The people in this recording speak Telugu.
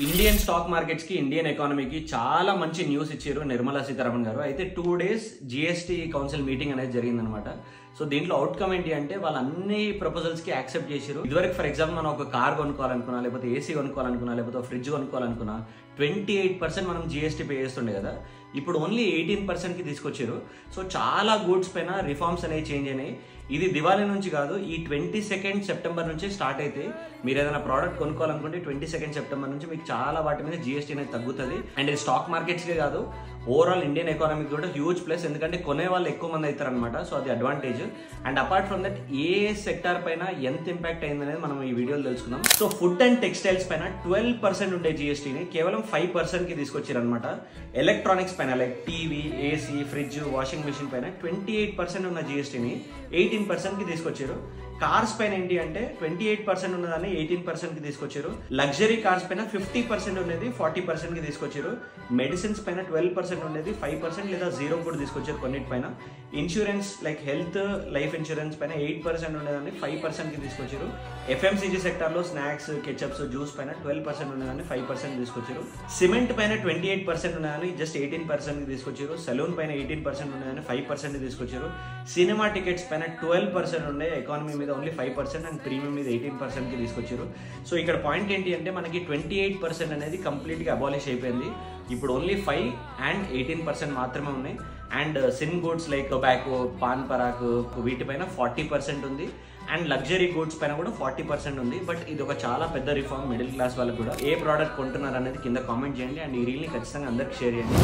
ఇండియన్ స్టాక్ మార్కెట్స్ కి ఇండియన్ ఎకానమీకి చాలా మంచి న్యూస్ ఇచ్చారు నిర్మలా సీతారామన్ గారు. అయితే 2 days జిఎస్టీ కౌన్సిల్ మీటింగ్ అనేది జరిగిందనమాట. సో దీంట్లో అవుట్కమ్ ఏంటి అంటే వాళ్ళు అన్ని ప్రపోజల్స్ కి యాక్సెప్ట్ చేశారు. ఇదివరకు ఫర్ ఎగ్జాంపుల్ మనం ఒక కార్ కొనుక్కోవాలనుకున్నా, లేకపోతే ఏసీ కొనుక్కోవాలనుకున్నా, లేకపోతే ఫ్రిడ్జ్ కొనుక్కోవాలనుకున్నా 28% మనం జిఎస్టీ పే చేస్తుండే కదా. ఇప్పుడు ఓన్లీ 18% కి తీసుకొచ్చారు. సో చాలా గూడ్స్ పైన రిఫార్మ్స్ అనేవి చేంజ్ అయినాయి. ఇది దివాళీ నుంచి కాదు, ఈ 22nd సెప్టెంబర్ నుంచి స్టార్ట్ అయితే మీరు ఏదైనా ప్రోడక్ట్ కొనుక్కోవాలనుకుంటే 22nd సెప్టెంబర్ నుంచి మీకు చాలా వాటి మీద జిఎస్టీ అనేది తగ్గుతుంది. అండ్ ఇది స్టాక్ మార్కెట్స్కే కాదు, ఓవరాల్ ఇండియన్ ఎకానమీకి కూడా హ్యూజ్ ప్లస్, ఎందుకంటే కొనే వాళ్ళు ఎక్కువ మంది అవుతారు అనమాట. సో అది advantage. And apart from that A sector పైన ఎంత ఇంపాక్ట్ అయింది అనేది మనం ఈ వీడియోలో తెలుసుకుందాం. సో ఫుడ్ అండ్ టెక్స్టైల్స్ పైన 12% ఉండే జిఎస్టీని కేవలం 5% కి తీసుకొచ్చారు అనమాట. ఎలక్ట్రానిక్స్ పైన like TV, AC, fridge, washing machine పైన 28% ఉన్న జిఎస్టీని 18% కి తీసుకొచ్చారు. కార్స్ పైన ఏంటి అంటే 28% ఉన్నదాన్ని 18% కి తీసుకొచ్చారు. లగ్జరీ కార్స్ పైన 50% ఉండేది 40% కి తీసుకొచ్చారు. మెడిసిన్స్ పైన 12% ఉండేది 5% లేదా 0 కూడా తీసుకొచ్చారు కొన్నిటిపైన. Insurance like health, life insurance పైన 8% ఉండేదాన్ని 5% కి తీసుకొచ్చారు. ఎఫ్ఎంసీజీ సెక్టర్ లో స్నాక్స్, కెచప్స్, జ్యూస్ పైన 12% ఉండేదాన్ని 5% తీసుకొచ్చారు. సిమెంట్ పైన 28% ఉండేదాన్ని జస్ట్ 18% కి తీసుకొచ్చారు. సెలూన్ పైన 18% ఉండేదాన్ని 5% తీసుకొచ్చారు. సినిమా టికెట్స్ పైన 12% ఉండే, ఎకానమీ మీద ఓన్లీ 5% అండ్ ప్రీమియం మీద 18% కి తీసుకొచ్చారు. సో ఇక్కడ పాయింట్ ఏంటి అంటే మనకి 28% అనేది కంప్లీట్ గా అబాలిష్ అయిపోయింది. ఇప్పుడు ఓన్లీ 5 and 18% మాత్రమే ఉన్నాయి. And sin goods like tobacco, pan పరాకు వీటిపైన 40% ఉంది. అండ్ లగ్జరీ గూడ్స్ పైన కూడా 40% ఉంది. బట్ ఇది ఒక చాలా పెద్ద రిఫార్మ్ మిడిల్ క్లాస్ వాళ్ళకి కూడా. ఏ ప్రోడక్ట్ కొంటున్నారు అనేది కింద కామెంట్ చేయండి. అండ్ ఈ రీల్ని ఖచ్చితంగా అందరికి షేర్ చేయండి.